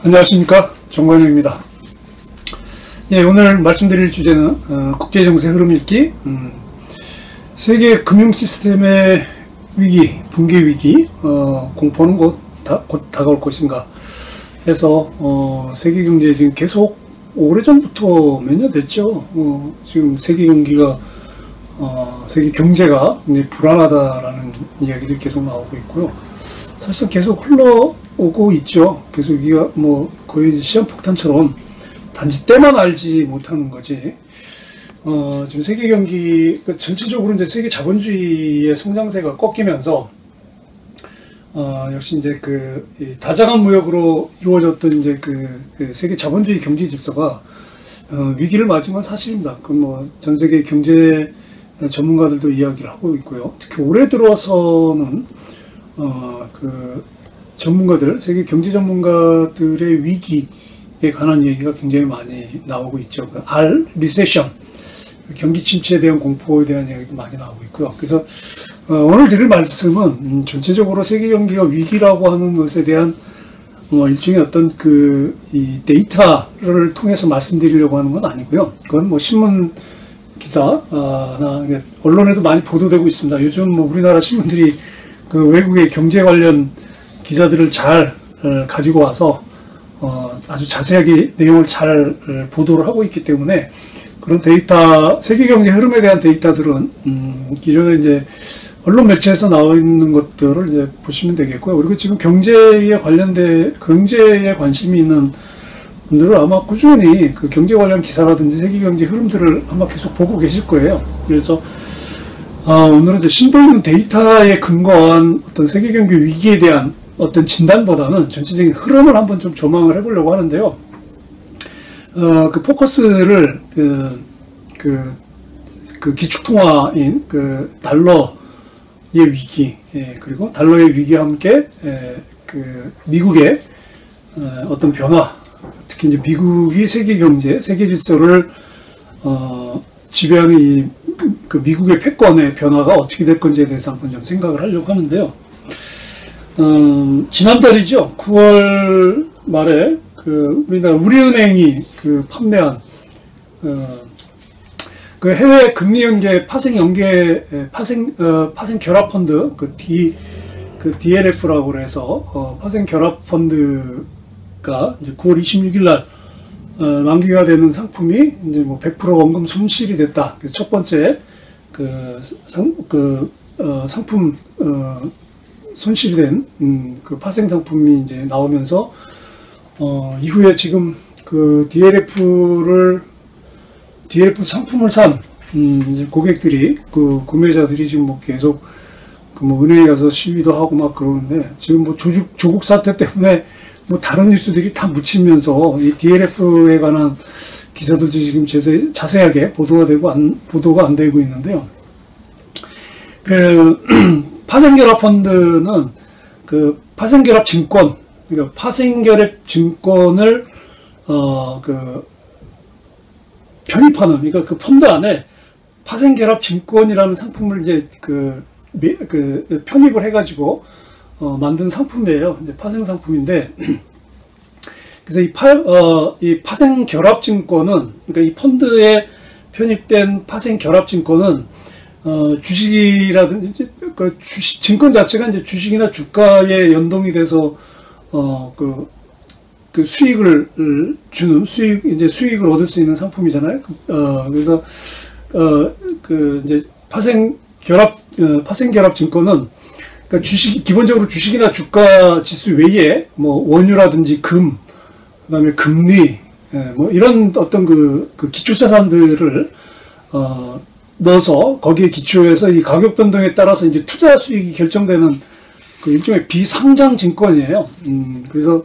안녕하십니까, 정관용입니다. 예, 오늘 말씀드릴 주제는 국제정세 흐름 읽기, 세계 금융 시스템의 위기, 붕괴 위기, 공포는 곧 다가올 것인가 해서 세계 경제 지금 계속 오래전부터 몇 년 됐죠. 지금 세계 경기가 세계 경제가 굉장히 불안하다라는 이야기들이 계속 나오고 있고요. 사실 계속 흘러오고 있죠. 계속 여기가 뭐 거의 시한폭탄처럼 단지 때만 알지 못하는 거지. 지금 세계 경기 전체적으로 이제 세계 자본주의의 성장세가 꺾이면서 역시 이제 이 다자간 무역으로 이루어졌던 이제 그 세계 자본주의 경제 질서가 위기를 맞은 건 사실입니다. 그 뭐 전 세계 경제 전문가들도 이야기를 하고 있고요. 특히 올해 들어서는 그 전문가들, 세계 경제 전문가들의 위기에 관한 얘기가 굉장히 많이 나오고 있죠. 리세션, 경기 침체에 대한 공포에 대한 이야기도 많이 나오고 있고요. 그래서 오늘 드릴 말씀은 전체적으로 세계 경기가 위기라고 하는 것에 대한 일종의 어떤 이 데이터를 통해서 말씀드리려고 하는 건 아니고요. 그건 뭐 신문 기사나 언론에도 많이 보도되고 있습니다. 요즘 뭐 우리나라 신문들이 그 외국의 경제 관련 기자들을 잘 가지고 와서 아주 자세하게 내용을 잘 보도를 하고 있기 때문에 그런 데이터, 세계 경제 흐름에 대한 데이터들은 기존에 이제 언론 매체에서 나와 있는 것들을 이제 보시면 되겠고요. 그리고 지금 경제에 관심이 있는 분들은 아마 꾸준히 그 경제 관련 기사라든지 세계 경제 흐름들을 아마 계속 보고 계실 거예요. 그래서 오늘은 이제 심도 있는 데이터에 근거한 어떤 세계 경제 위기에 대한 어떤 진단보다는 전체적인 흐름을 한번 좀 조망을 해보려고 하는데요. 그 포커스를 그 기축통화인 그 달러의 위기, 그리고 달러의 위기와 함께 그 미국의 어떤 변화, 특히 이제 미국이 세계 경제, 세계 질서를 지배하는 그 미국의 패권의 변화가 어떻게 될 건지에 대해서 한번 좀 생각을 하려고 하는데요. 지난달이죠. 9월 말에 우리나라 우리은행이 판매한 그 해외 금리 연계 파생 결합 펀드 DLF라고 해서 파생 결합 펀드가 이제 9월 26일 날 만기가 되는 상품이 이제 뭐 100% 원금 손실이 됐다. 그래서 첫 번째 상품 손실이 된 그 파생 상품이 이제 나오면서 이후에 지금 그 DLF 상품을 산 이제 고객들이 구매자들이 지금 뭐 계속 뭐 은행에 가서 시위도 하고 막 그러는데 지금 뭐 조국 사태 때문에 뭐 다른 뉴스들이 다 묻히면서 이 DLF에 관한 기사들도 지금 자세하게 보도가 안 되고 있는데요. 파생결합 펀드는 파생결합 증권, 그러니까 파생결합 증권을 편입하는, 그러니까 그 펀드 안에 파생결합 증권이라는 상품을 이제 편입을 해가지고 만든 상품이에요. 이제 파생 상품인데, 그래서 이 파생 결합 증권은, 그러니까 이 펀드에 편입된 파생 결합 증권은 주식이라든지 증권 자체가 이제 주식이나 주가에 연동이 돼서 그 수익을 주는 수익을 얻을 수 있는 상품이잖아요. 그래서 이제 파생 결합 증권은 그러니까 기본적으로 주식이나 주가 지수 외에 뭐 원유라든지 그다음에 금리, 뭐 이런 어떤 그 기초자산들을 넣어서 거기에 기초해서 이 가격 변동에 따라서 이제 투자 수익이 결정되는 그 일종의 비상장 증권이에요. 그래서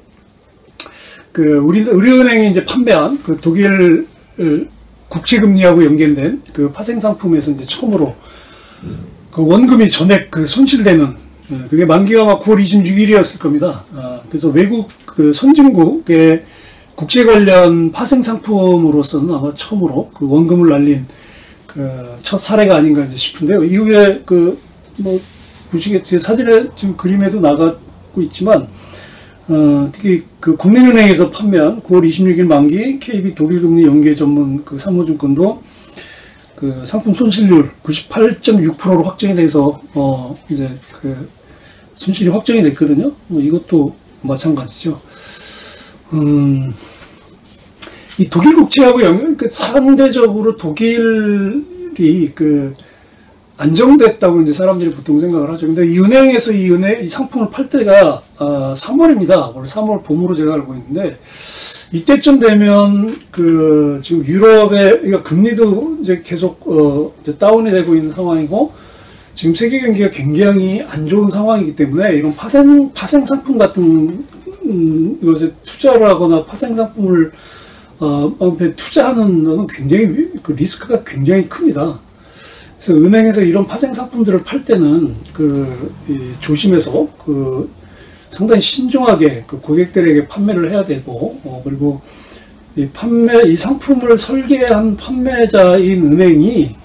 우리은행이 이제 판매한 그 독일 국채금리하고 연계된 그 파생 상품에서 이제 처음으로 그 원금이 전액 손실되는, 그게 만기가 막 9월 26일이었을 겁니다. 그래서 외국 선진국의 국제 관련 파생 상품으로서는 아마 처음으로 그 원금을 날린 첫 사례가 아닌가 이제 싶은데요. 이후에 뭐 보시겠지만 사진에 지금 그림에도 나가고 있지만 특히 그 국민은행에서 판매한 9월 26일 만기 KB 독일금리 연계 전문 그 사모증권도 그 상품 손실률 98.6%로 확정이 돼서 이제 그 손실이 확정이 됐거든요. 이것도 마찬가지죠. 이 독일 국채하고 상대적으로 독일이 그 안정됐다고 이제 사람들이 보통 생각을 하죠. 근데 이 은행에서 이 상품을 팔 때가 3월입니다. 원래 3월 봄으로 제가 알고 있는데 이때쯤 되면 그 지금 유럽의 그러니까 금리도 이제 계속 이제 다운이 되고 있는 상황이고 지금 세계 경기가 굉장히 안 좋은 상황이기 때문에 이런 파생 상품 같은 이것에 투자를 하거나 파생 상품을 투자하는 것은 굉장히 그 리스크가 굉장히 큽니다. 그래서 은행에서 이런 파생 상품들을 팔 때는 조심해서 상당히 신중하게 그 고객들에게 판매를 해야 되고 그리고 이 상품을 설계한 판매자인 은행이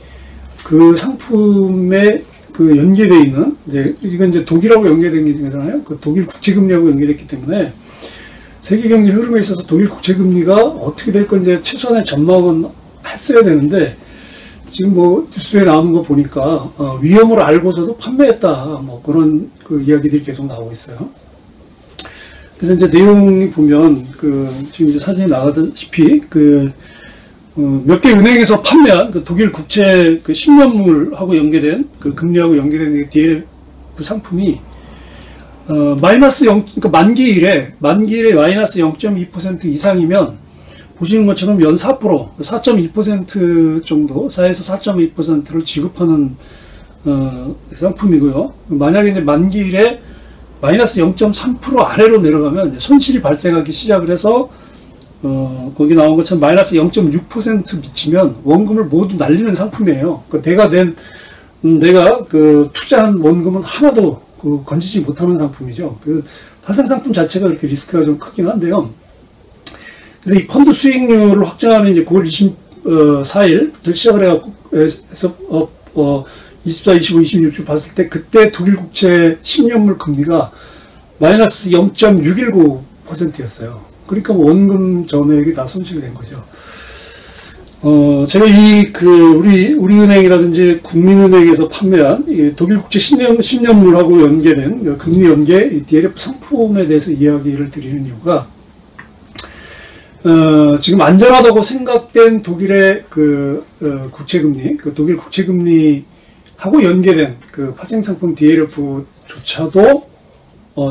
그 상품에 그 연계되어 있는 이건 이제 독일하고 연계된 게 되잖아요. 그 독일 국채금리하고 연계됐기 때문에 세계 경제 흐름에 있어서 독일 국채금리가 어떻게 될 건지 최소한의 전망은 했어야 되는데 지금 뭐 뉴스에 나오는 거 보니까 위험을 알고서도 판매했다 뭐 그런 그 이야기들이 계속 나오고 있어요. 그래서 이제 내용이 보면 지금 이제 사진에 나가다시피 몇 개 은행에서 판매한 그 독일 국채 그 10년물하고 연계된 그 금리하고 연계된 DLF 상품이 마이너스 그러니까 만기일에 마이너스 0.2% 이상이면 보시는 것처럼 연 4.2% 정도 4에서 4.2%를 지급하는 상품이고요. 만약에 이제 만기일에 마이너스 0.3% 아래로 내려가면 이제 손실이 발생하기 시작을 해서 거기 나온 것처럼 마이너스 0.6% 미치면 원금을 모두 날리는 상품이에요. 내가 그 투자한 원금은 하나도 건지지 못하는 상품이죠. 그 파생 상품 자체가 그렇게 리스크가 좀 크긴 한데요. 그래서 이 펀드 수익률을 확정하는 이제 9월 24일부터 시작을 해서 24, 25, 26주 봤을 때 그때 독일 국채 10년물 금리가 마이너스 0.619%였어요. 그러니까 뭐 원금 전액이 다 손실이 된 거죠. 제가 우리 은행이라든지 국민은행에서 판매한 독일 국채 10년물하고 연계된 금리 연계 DLF 상품에 대해서 이야기를 드리는 이유가 지금 안전하다고 생각된 독일의 국채금리, 독일 국채금리하고 연계된 파생 상품 DLF조차도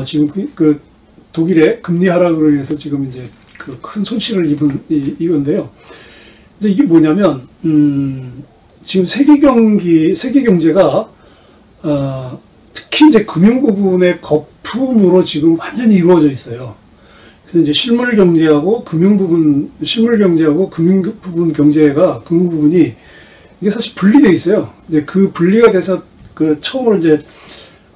지금 독일의 금리 하락으로 인해서 지금 이제 큰 손실을 입은 이건데요. 이제 이게 뭐냐면 지금 세계 경제가 특히 이제 금융 부분의 거품으로 지금 완전히 이루어져 있어요. 그래서 이제 실물 경제하고 금융 부분 경제가 금융 부분이 이게 사실 분리되어 있어요. 이제 그 분리가 돼서 처음으로 이제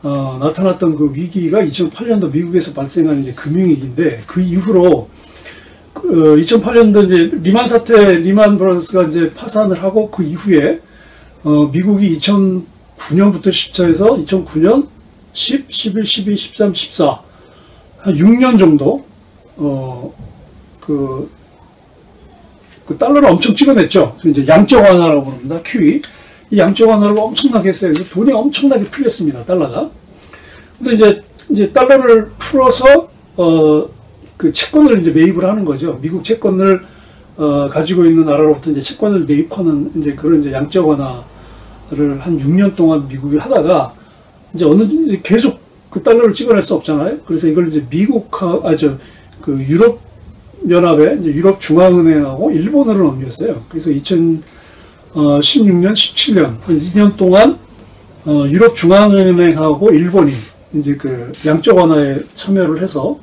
나타났던 그 위기가 2008년도 미국에서 발생한 이제 금융위기인데 그 이후로 2008년도 이제 리만 브라더스가 이제 파산을 하고 그 이후에 미국이 2009년부터 시작해서 2009년 10, 11, 12, 13, 14 한 6년 정도 그 달러를 엄청 찍어냈죠. 이제 양적 완화라고 부릅니다. QE. 이 양적 완화를 엄청나게 했어요. 그래서 돈이 엄청나게 풀렸습니다. 달러가. 근데 이제 달러를 풀어서 그 채권을 이제 매입을 하는 거죠. 미국 채권을 가지고 있는 나라로부터 이제 채권을 매입하는 이제 그런 이제 양적 완화를 한 6년 동안 미국이 하다가 이제 계속 그 달러를 찍어낼 수 없잖아요. 그래서 이걸 이제 유럽 연합에 이제 유럽 중앙은행하고 일본으로 넘겼어요. 그래서 2016년, 17년 한 2년 동안 유럽 중앙은행하고 일본이 이제 양적 완화에 참여를 해서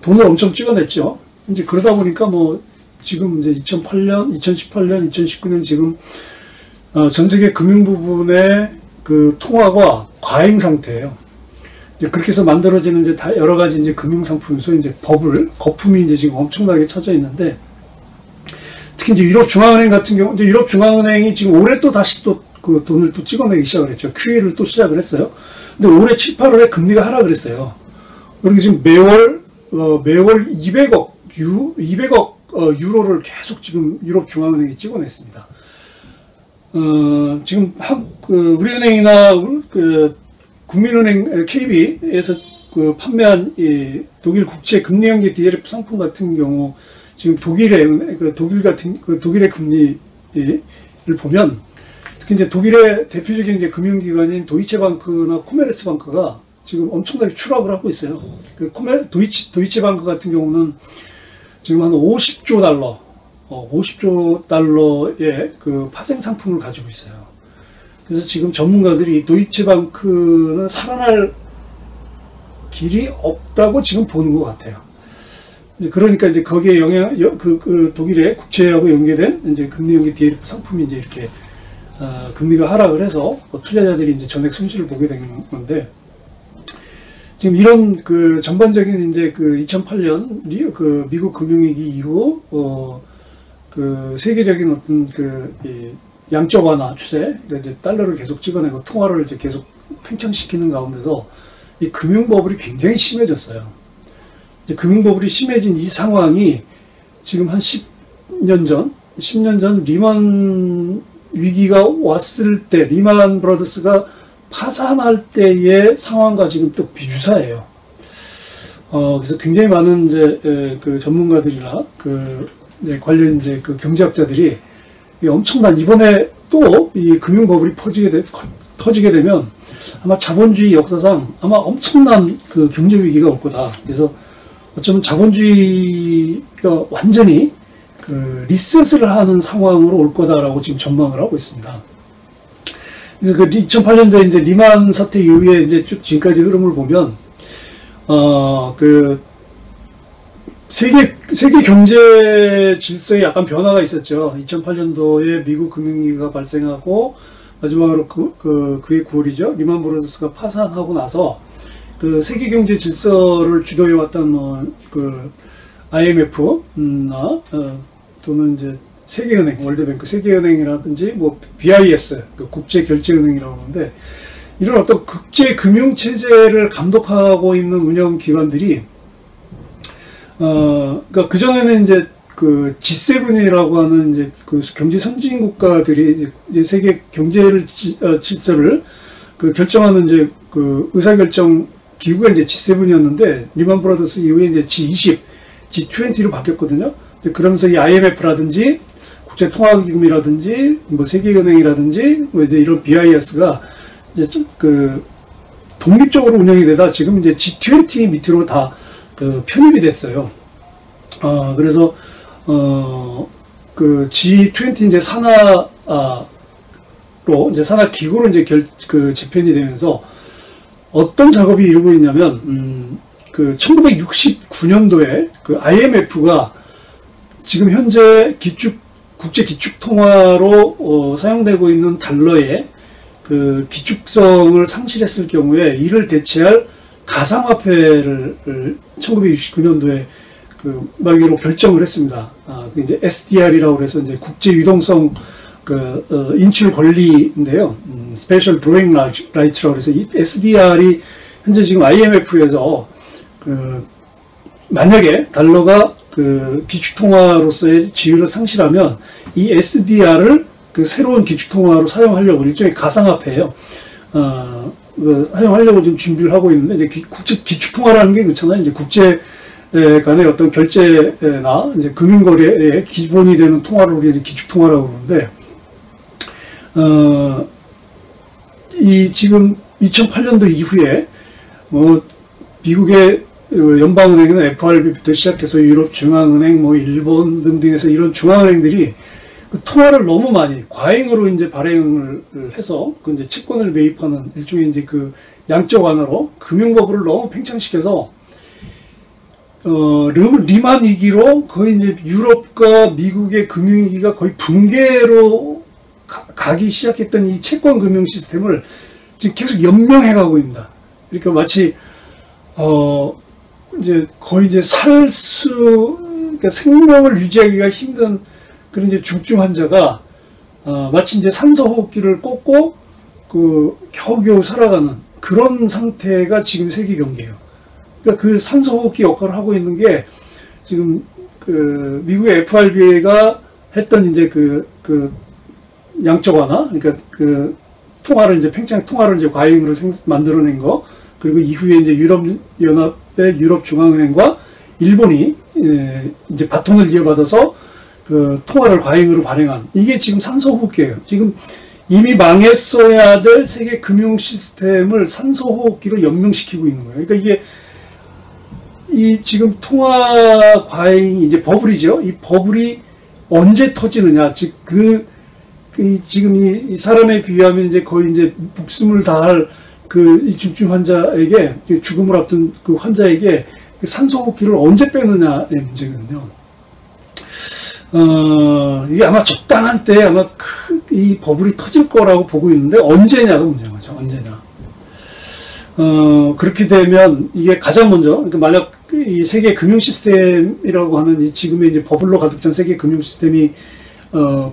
돈을 엄청 찍어냈죠. 이제 그러다 보니까 뭐 지금 이제 2008년, 2018년, 2019년 지금 전 세계 금융 부분의 통화가 과잉 상태예요. 이제 그렇게 해서 만들어지는 이제 다 여러 가지 이제 금융 상품, 소위 이제 거품이 이제 지금 엄청나게 쳐져 있는데, 특히 이제 유럽 중앙은행 같은 경우, 이제 유럽 중앙은행이 지금 올해 또 다시 그 돈을 찍어내기 시작을 했죠. QE를 또 시작을 했어요. 근데 올해 7, 8월에 금리가 하락을 했어요. 그리고 지금 매월 200억 유로를 계속 지금 유럽 중앙은행이 찍어냈습니다. 지금 우리은행이나 국민은행 KB에서 판매한 이 독일 국채 금리 연계 DLF 상품 같은 경우 지금 독일의 독일의 금리를 보면 특히 이제 독일의 대표적인 이제 금융기관인 도이체방크나 코메르츠방크가 지금 엄청나게 추락을 하고 있어요. 도이체방크 같은 경우는 지금 한 50조 달러의 그 파생 상품을 가지고 있어요. 그래서 지금 전문가들이 도이체방크는 살아날 길이 없다고 지금 보는 것 같아요. 그러니까 이제 거기에 독일의 국채하고 연계된 이제 금리 연계 DLF 상품이 이제 이렇게 금리가 하락을 해서 투자자들이 이제 전액 손실을 보게 된 건데, 지금 이런 그 전반적인 이제 그 2008년 그 미국 금융위기 이후 그 세계적인 어떤 이 양적 완화 추세, 그러니까 이제 달러를 계속 찍어내고 통화를 이제 계속 팽창시키는 가운데서 이 금융버블이 굉장히 심해졌어요. 이제 금융버블이 심해진 이 상황이 지금 한 10년 전 리만 위기가 왔을 때, 리만 브라더스가 파산할 때의 상황과 지금 또 비유사해요. 그래서 굉장히 많은 이제 그 전문가들이나 관련 이제 그 경제학자들이 엄청난, 이번에 또 이 금융 버블이 터지게 되면 아마 자본주의 역사상 아마 엄청난 그 경제 위기가 올 거다. 그래서 어쩌면 자본주의가 완전히 그 리셋을 하는 상황으로 올 거다라고 지금 전망을 하고 있습니다. 그래서 그 2008년도에 이제 리만 사태 이후에 이제 쭉 지금까지 흐름을 보면, 세계 경제 질서에 약간 변화가 있었죠. 2008년도에 미국 금융위기가 발생하고, 마지막으로 그해 9월이죠. 리만 브라더스가 파산하고 나서, 그 세계 경제 질서를 주도해왔던, IMF나, 또는 이제 세계은행, 월드뱅크, 세계은행이라든지, BIS, 국제결제은행이라고 하는데, 이런 어떤 국제 금융체제를 감독하고 있는 운영기관들이, 그러니까 그전에는 이제 그 G7이라고 하는 이제 그 경제 선진 국가들이 이제 세계 경제를, 질서를 결정하는 이제 그 의사결정 기구가 이제 G7이었는데, 리만 브라더스 이후에 이제 G20, G20로 바뀌었거든요. 그러면서 이 IMF라든지, 국제통화기금이라든지, 세계은행이라든지, 이제 이런 BIS가 이제 독립적으로 운영이 되다 지금 이제 G20 밑으로 다 편입이 됐어요. 그래서, G20 이제 이제 산하기구로 이제 재편이 되면서 어떤 작업이 이루고 있냐면, 1969년도에 IMF가 지금 현재 국제 기축통화로 사용되고 있는 달러의 그 기축성을 상실했을 경우에 이를 대체할 가상화폐를 1969년도에 말기로 결정을 했습니다. 이제 SDR이라고 해서 이제 국제 유동성 인출 권리인데요. Special Drawing Rights라고 해서 이 SDR이 현재 지금 IMF에서 만약에 달러가 기축통화로서의 지위를 상실하면 이 SDR을 새로운 기축통화로 사용하려고, 일종의 가상화폐예요. 사용하려고 지금 준비를 하고 있는데, 이제 기축통화라는 게 그렇잖아요. 이제 국제 간의 어떤 결제나 이제 금융거래의 기본이 되는 통화를 우리가 기축통화라고 그러는데, 지금 2008년도 이후에 미국의 연방은행이나 FRB부터 시작해서 유럽 중앙은행, 일본 등등에서 이런 중앙은행들이 통화를 너무 많이 과잉으로 이제 발행을 해서 이제 채권을 매입하는 일종의 이제 양적 완화로 금융버블을 너무 팽창시켜서 리만 위기로 거의 이제 유럽과 미국의 금융위기가 거의 붕괴로 가기 시작했던 이 채권 금융 시스템을 지금 계속 연명해가고 있습니다. 그러니까 마치 이제 거의 이제 그러니까 생명을 유지하기가 힘든 그런 이제 중증 환자가 마치 이제 산소호흡기를 꽂고 겨우겨우 살아가는 그런 상태가 지금 세계 경제예요. 그러니까 그 산소호흡기 역할을 하고 있는 게 지금 그 미국의 FRB가 했던 이제 그 양적 완화, 그러니까 그 통화를 이제 팽창 통화를 이제 과잉으로 만들어낸 거, 그리고 이후에 이제 유럽연합의 유럽중앙은행과 일본이 이제 바톤을 이어받아서 그 통화를 과잉으로 발행한, 이게 지금 산소호흡기예요. 지금 이미 망했어야 될 세계 금융 시스템을 산소호흡기로 연명시키고 있는 거예요. 그러니까 이게 이 지금 통화 과잉 이제 버블이죠. 이 버블이 언제 터지느냐, 즉 지금 이 사람에 비하면 이제 거의 이제 목숨을 다할 이 중증 환자에게, 죽음을 앞둔 그 환자에게 산소호흡기를 언제 빼느냐의 문제거든요. 이게 아마 적당한 때에 아마 이 버블이 터질 거라고 보고 있는데, 언제냐가 문제인 거죠. 언제냐. 그렇게 되면 이게 가장 먼저, 그러니까 만약 이 세계 금융 시스템이라고 하는 이 지금의 이제 버블로 가득 찬 세계 금융 시스템이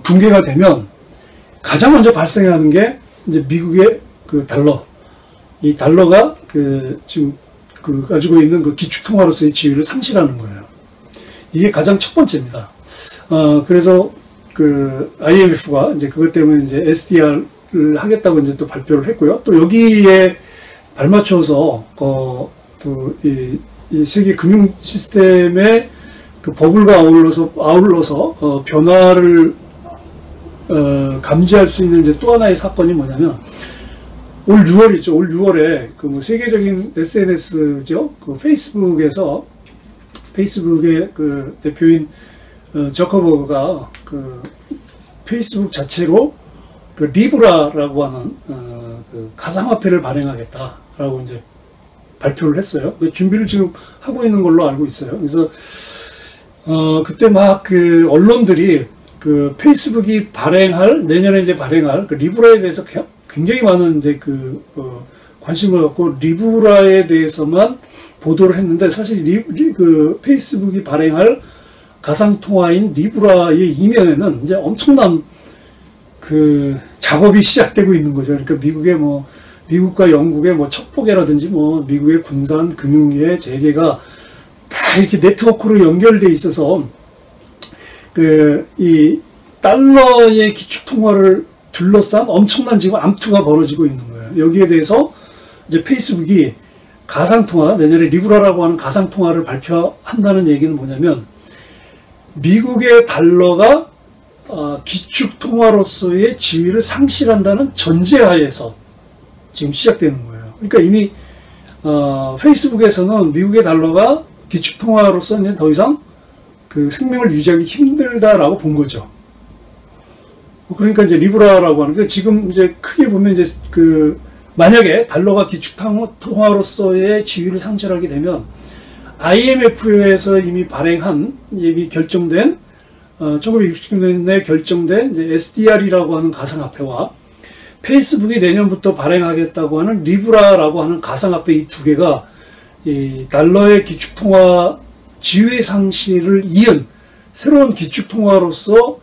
붕괴가 되면 가장 먼저 발생하는 게 이제 미국의 그 달러. 이 달러가 지금 가지고 있는 그 기축통화로서의 지위를 상실하는 거예요. 이게 가장 첫 번째입니다. 그래서 IMF가 이제 그것 때문에 이제 SDR을 하겠다고 이제 또 발표를 했고요. 또 여기에 발맞춰서 이 세계 금융 시스템의 그 버블과 아울러서 변화를 감지할 수 있는 이제 또 하나의 사건이 뭐냐면, 올 6월이죠. 올 6월에 뭐 세계적인 SNS죠. 페이스북의 그 대표인 저커버그가 페이스북 자체로 리브라라고 하는 가상화폐를 발행하겠다라고 이제 발표를 했어요. 준비를 지금 하고 있는 걸로 알고 있어요. 그래서 그때 막 언론들이 페이스북이 내년에 이제 발행할 리브라에 대해서 굉장히 많은 이제 관심을 갖고 리브라에 대해서만 보도를 했는데, 사실 페이스북이 발행할 가상통화인 리브라의 이면에는 이제 엄청난 작업이 시작되고 있는 거죠. 그러니까 미국과 영국의 첩보계라든지 미국의 군산, 금융의 재계가 다 이렇게 네트워크로 연결돼 있어서 이 달러의 기축통화를 둘러싼 엄청난 지금 암투가 벌어지고 있는 거예요. 여기에 대해서 이제 페이스북이 가상통화, 내년에 리브라라고 하는 가상통화를 발표한다는 얘기는 뭐냐면, 미국의 달러가 기축통화로서의 지위를 상실한다는 전제하에서 지금 시작되는 거예요. 그러니까 이미 페이스북에서는 미국의 달러가 기축통화로서는 더 이상 생명을 유지하기 힘들다라고 본 거죠. 그러니까 이제 리브라라고 하는 게, 지금 이제 크게 보면 이제 만약에 달러가 기축통화로서의 지위를 상실하게 되면 IMF에서 이미 결정된 1960년에 결정된 이제 SDR이라고 하는 가상화폐와 페이스북이 내년부터 발행하겠다고 하는 리브라라고 하는 가상화폐, 이 두 개가 이 달러의 기축통화 지위 상실을 이은 새로운 기축통화로서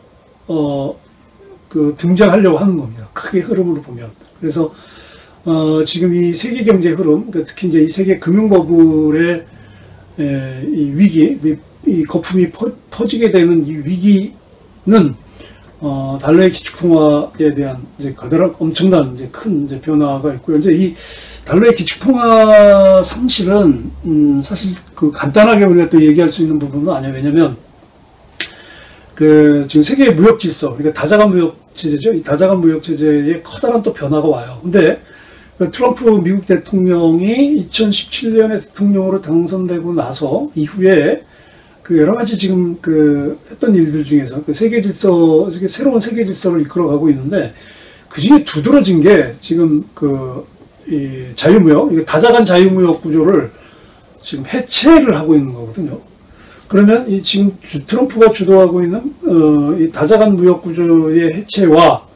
등장하려고 하는 겁니다. 크게 흐름으로 보면. 그래서 지금 이 세계 경제 흐름, 특히 이제 이 세계 금융 버블의 이 위기, 이 거품이 터지게 되는 이 위기는 달러의 기축통화에 대한 이제 엄청난 이제 큰 이제 변화가 있고요. 이제 이 달러의 기축통화 상실은 사실 간단하게 우리가 또 얘기할 수 있는 부분은 아니에요. 왜냐면 지금 세계 무역 질서, 그러니까 다자간 무역 체제죠. 이 다자간 무역 체제에 커다란 또 변화가 와요. 근데 트럼프 미국 대통령이 2017년에 대통령으로 당선되고 나서 이후에 여러 가지 지금 했던 일들 중에서 세계 질서, 새로운 세계 질서를 이끌어가고 있는데, 그 중에 두드러진 게 지금 이 자유무역, 이게 다자간 자유무역 구조를 지금 해체를 하고 있는 거거든요. 그러면 지금 트럼프가 주도하고 있는 이 다자간 무역 구조의 해체와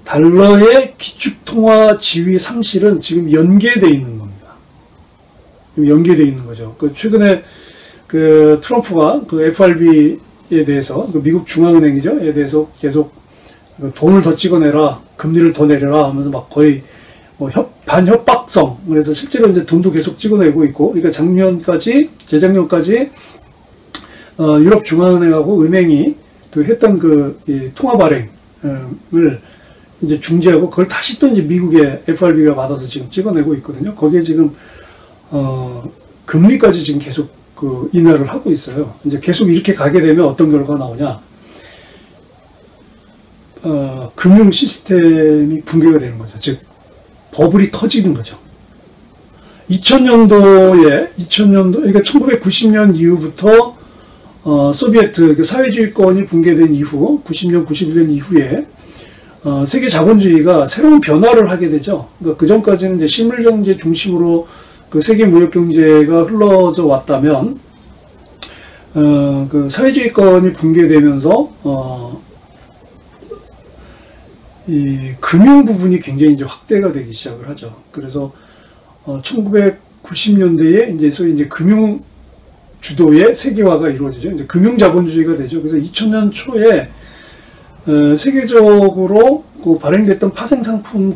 달러의 기축통화 지위 상실은 지금 연계되어 있는 겁니다. 연계되어 있는 거죠. 최근에 트럼프가 FRB에 대해서, 미국 중앙은행이죠. 에 대해서 계속 돈을 더 찍어내라, 금리를 더 내려라 하면서 막 거의 반협박성. 그래서 실제로 이제 돈도 계속 찍어내고 있고, 그러니까 재작년까지, 유럽중앙은행하고 은행이 했던 통화 발행을 이제 중지하고, 그걸 다시 또 이제 미국의 FRB가 받아서 지금 찍어내고 있거든요. 거기에 지금, 금리까지 지금 계속 인하를 하고 있어요. 이제 계속 이렇게 가게 되면 어떤 결과가 나오냐. 금융 시스템이 붕괴가 되는 거죠. 즉, 버블이 터지는 거죠. 2000년도에, 그러니까 1990년 이후부터, 소비에트, 사회주의권이 붕괴된 이후, 90년, 91년 이후에, 세계 자본주의가 새로운 변화를 하게 되죠. 그러니까 그 전까지는 이제 실물경제 중심으로 세계 무역경제가 흘러져 왔다면, 사회주의권이 붕괴되면서, 이 금융 부분이 굉장히 이제 확대가 되기 시작을 하죠. 그래서 1990년대에 이제 소위 이제 금융 주도의 세계화가 이루어지죠. 이제 금융 자본주의가 되죠. 그래서 2000년 초에 세계적으로 발행됐던 파생 상품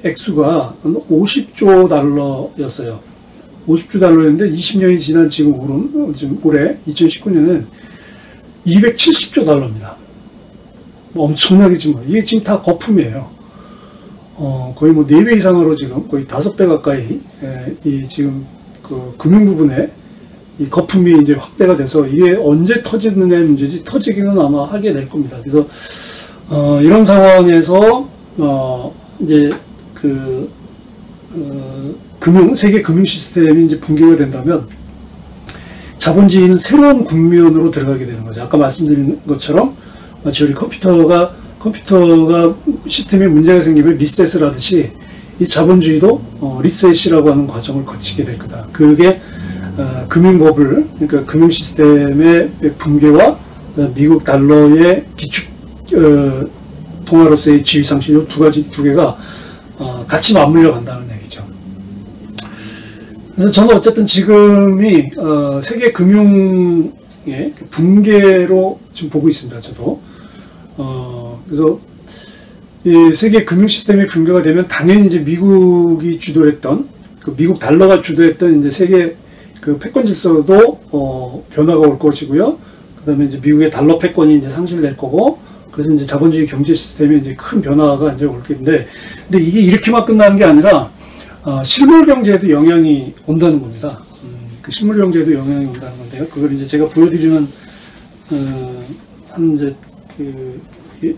액수가 50조 달러였어요. 50조 달러였는데 20년이 지난 지금 올해 2019년은 270조 달러입니다. 엄청나게 지금 이게 지금 다 거품이에요. 거의 뭐 4배 이상으로 지금 거의 5배 가까이 이 지금 금융 부분에 이 거품이 이제 확대가 돼서 이게 언제 터지느냐의 문제지 터지기는 아마 하게 될 겁니다. 그래서 이런 상황에서 이제 세계 금융 시스템이 이제 붕괴가 된다면 자본주의는 새로운 국면으로 들어가게 되는 거죠. 아까 말씀드린 것처럼 마치 우리 컴퓨터가 시스템에 문제가 생기면 리셋을 하듯이 이 자본주의도 리셋이라고 하는 과정을 거치게 될 거다. 그게 금융버블, 그러니까 금융 시스템의 붕괴와 미국 달러의 기축 통화로서의 지위 상실, 이 두 개가 같이 맞물려 간다는 얘기죠. 그래서 저는 어쨌든 지금이 세계 금융의 붕괴로 지금 보고 있습니다. 저도. 그래서 이 세계 금융 시스템이 붕괴가 되면 당연히 이제 미국이 주도했던 미국 달러가 주도했던 이제 세계 패권 질서도 변화가 올 것이고요. 그다음에 이제 미국의 달러 패권이 이제 상실될 거고, 그래서 이제 자본주의 경제 시스템에 이제 큰 변화가 이제 올 텐데, 근데 이게 이렇게만 끝나는 게 아니라 실물 경제에도 영향이 온다는 겁니다. 그 실물 경제에도 영향이 온다는 건데요. 그걸 이제 제가 보여드리는 한 이제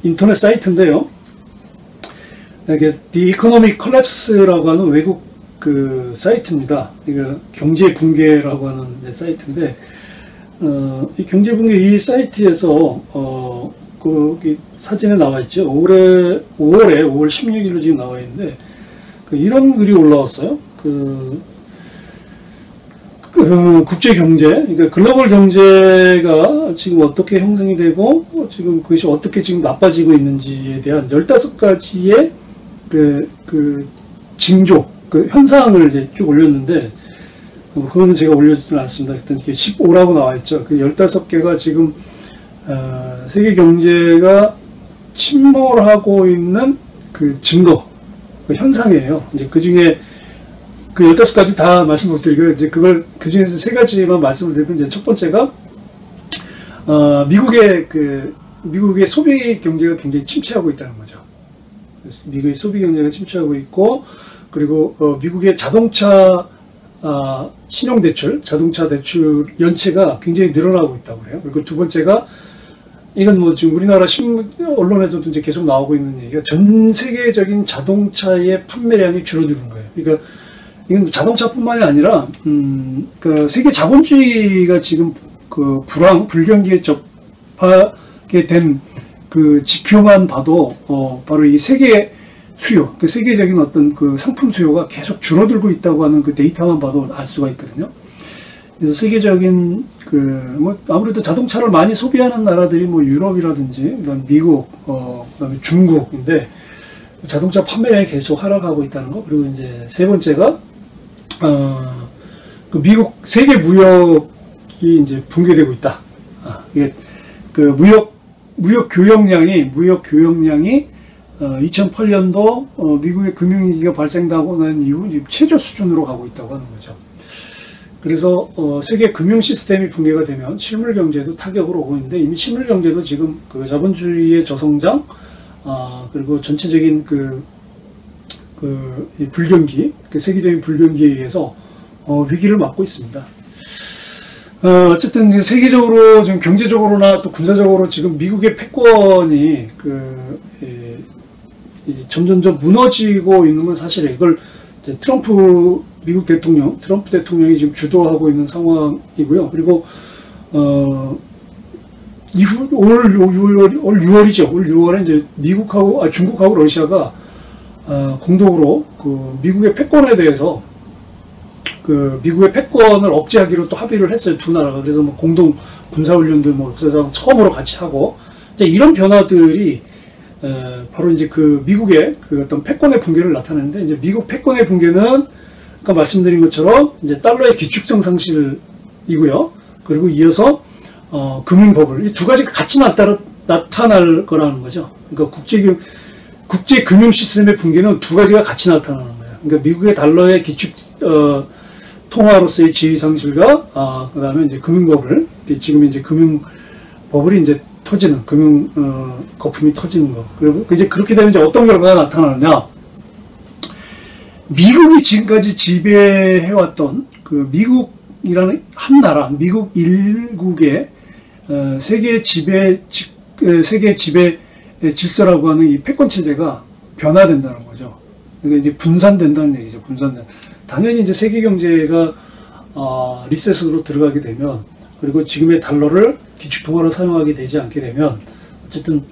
인터넷 사이트인데요. 이게 The Economic Collapse라고 하는 외국 사이트입니다. 이거 경제 붕괴라고 하는 사이트인데, 이 경제 붕괴 이 사이트에서 거기 사진에 나와 있죠. 5월 16일로 지금 나와 있는데, 이런 글이 올라왔어요. 국제 경제, 그러니까 글로벌 경제가 지금 어떻게 형성이 되고, 지금 그것이 어떻게 지금 나빠지고 있는지에 대한 15가지의 징조, 현상을 이제 쭉 올렸는데, 그거는 제가 올려주지는 않습니다. 일단 15라고 나와 있죠. 15개가 지금, 세계 경제가 침몰하고 있는 증거, 현상이에요. 이제 그 중에 15가지 다 말씀 못 드리고요. 이제 그걸, 그 중에서 3가지만 말씀을 드리면, 이제 첫 번째가, 미국의 소비 경제가 굉장히 침체하고 있다는 거죠. 미국의 소비 경제가 침체하고 있고, 그리고, 미국의 자동차, 신용대출, 자동차 대출 연체가 굉장히 늘어나고 있다고 그래요. 그리고 두 번째가, 이건 뭐 지금 우리나라 언론에서도 이제 계속 나오고 있는 얘기가 전 세계적인 자동차의 판매량이 줄어드는 거예요. 그러니까, 이건 자동차뿐만이 아니라, 세계 자본주의가 지금 불경기에 접하게 된 지표만 봐도, 바로 이 세계 수요, 세계적인 어떤 상품 수요가 계속 줄어들고 있다고 하는 데이터만 봐도 알 수가 있거든요. 그래서 세계적인, 아무래도 자동차를 많이 소비하는 나라들이 뭐 유럽이라든지, 그다음에 미국, 그다음에 중국인데, 자동차 판매량이 계속 하락하고 있다는 거. 그리고 이제 세 번째가, 미국 세계 무역이 이제 붕괴되고 있다. 이게 무역 교역량이 2008년도 미국의 금융위기가 발생하고 난 이후 최저 수준으로 가고 있다고 하는 거죠. 그래서 세계 금융 시스템이 붕괴가 되면 실물 경제도 타격을 오고 있는데, 이미 실물 경제도 지금 그 자본주의의 저성장, 그리고 전체적인 이 불경기, 그 세계적인 불경기에 의해서 위기를 맞고 있습니다. 어쨌든 세계적으로 지금 경제적으로나 또 군사적으로 지금 미국의 패권이 점점점 무너지고 있는 건 사실이에요. 이걸 이제 미국 대통령, 트럼프 대통령이 지금 주도하고 있는 상황이고요. 그리고 이후 올 6월이죠. 올 6월에 이제 중국하고 러시아가 공동으로 그 미국의 패권에 대해서 미국의 패권을 억제하기로 또 합의를 했어요, 두 나라가. 그래서 뭐 공동 군사훈련도 뭐 역사상 처음으로 같이 하고, 이제 이런 변화들이 바로 이제 그 미국의 그 어떤 패권의 붕괴를 나타내는데, 이제 미국 패권의 붕괴는 아까 말씀드린 것처럼 이제 달러의 기축성 상실이고요. 그리고 이어서 금융버블, 이 두 가지가 같이 나타날 거라는 거죠. 그러니까 국제 금융 시스템의 붕괴는 두 가지가 같이 나타나는 거예요. 그러니까 미국의 달러의 기축 통화로서의 지위 상실과 그다음에 이제 금융버블, 지금 이제 금융버블이 이제 터지는, 거품이 터지는 거. 그리고 이제 그렇게 되면 이제 어떤 결과가 나타나느냐? 미국이 지금까지 지배해왔던 그 미국이라는 한 나라, 미국 일국의 세계 지배 질서라고 하는 이 패권 체제가 변화된다는 거죠. 그러니까 이제 분산된다는 얘기죠. 당연히 이제 세계 경제가 리셋으로 들어가게 되면, 그리고 지금의 달러를 기축통화로 사용하게 되지 않게 되면, 어쨌든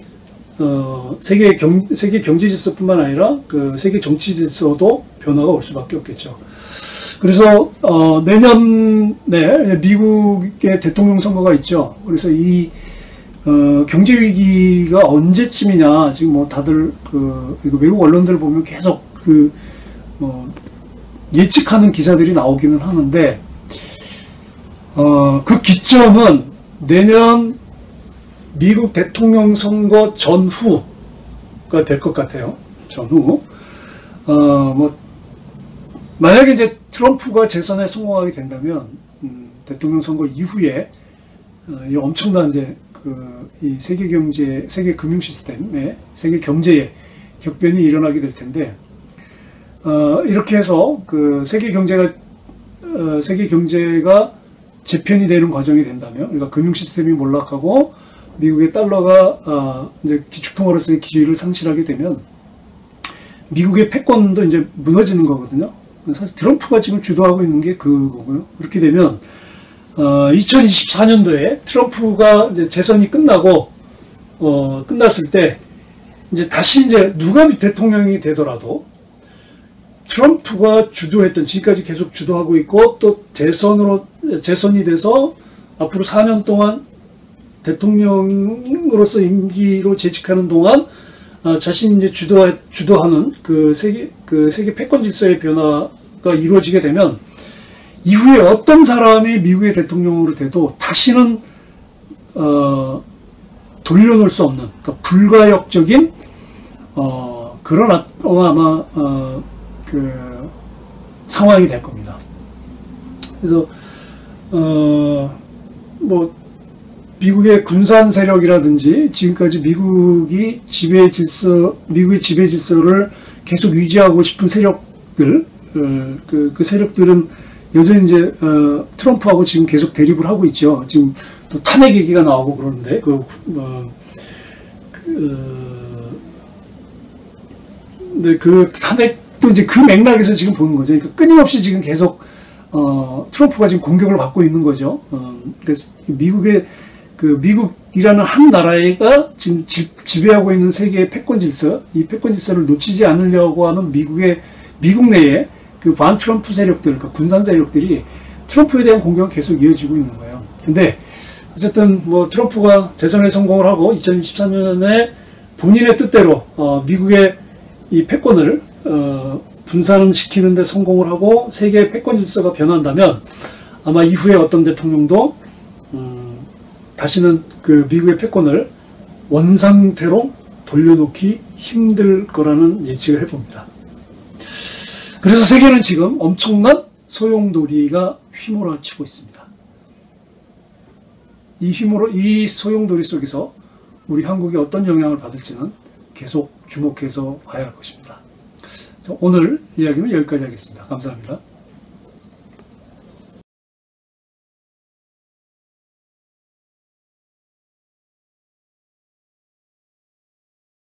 세계 경제 질서뿐만 아니라 그 세계 정치 질서도 변화가 올 수밖에 없겠죠. 그래서 내년에 미국의 대통령 선거가 있죠. 그래서 이 경제 위기가 언제쯤이냐, 지금 뭐 다들 이거 외국 언론들 보면 계속 예측하는 기사들이 나오기는 하는데, 그 기점은 내년 미국 대통령 선거 전후가 될 것 같아요. 전후. 만약에 이제 트럼프가 재선에 성공하게 된다면, 대통령 선거 이후에, 이 엄청난 이제 이 세계 금융 시스템에, 세계 경제에 격변이 일어나게 될 텐데, 이렇게 해서 그 세계 경제가 재편이 되는 과정이 된다면, 그러니까 금융 시스템이 몰락하고 미국의 달러가 이제 기축통화로서의 기준을 상실하게 되면 미국의 패권도 이제 무너지는 거거든요. 사실 트럼프가 지금 주도하고 있는 게 그거고요. 그렇게 되면 2024년도에 트럼프가 이제 재선이 끝났을 때 이제 다시 이제 누가 대통령이 되더라도 트럼프가 주도했던, 지금까지 계속 주도하고 있고 또 재선이 돼서 앞으로 4년 동안 대통령으로서 임기로 재직하는 동안 자신이 이제 주도하는 그 세계 패권 질서의 변화가 이루어지게 되면, 이후에 어떤 사람이 미국의 대통령으로 돼도 다시는 돌려놓을 수 없는, 그러니까 불가역적인 그런 아마 그 상황이 될 겁니다. 그래서 뭐 미국의 군산 세력이라든지 지금까지 미국의 지배 질서를 계속 유지하고 싶은 세력들, 그 세력들은 여전히 이제 트럼프하고 지금 계속 대립을 하고 있죠. 지금 또 탄핵 얘기가 나오고 그러는데 근데 그 탄핵도 이제 그 맥락에서 지금 보는 거죠. 그러니까 끊임없이 지금 계속 트럼프가 지금 공격을 받고 있는 거죠. 그래서 미국이라는 한 나라가 지금 지배하고 있는 세계의 패권 질서, 이 패권 질서를 놓치지 않으려고 하는 미국 내에 그 반 트럼프 세력들, 그러니까 군산 세력들이 트럼프에 대한 공격은 계속 이어지고 있는 거예요. 근데 어쨌든 뭐 트럼프가 재선에 성공을 하고 2023년에 본인의 뜻대로 미국의 이 패권을 분산시키는 데 성공을 하고 세계의 패권 질서가 변한다면, 아마 이후에 어떤 대통령도 다시는 그 미국의 패권을 원상태로 돌려놓기 힘들 거라는 예측을 해봅니다. 그래서 세계는 지금 엄청난 소용돌이가 휘몰아치고 있습니다. 이 소용돌이 속에서 우리 한국이 어떤 영향을 받을지는 계속 주목해서 봐야 할 것입니다. 오늘 이야기는 여기까지 하겠습니다. 감사합니다.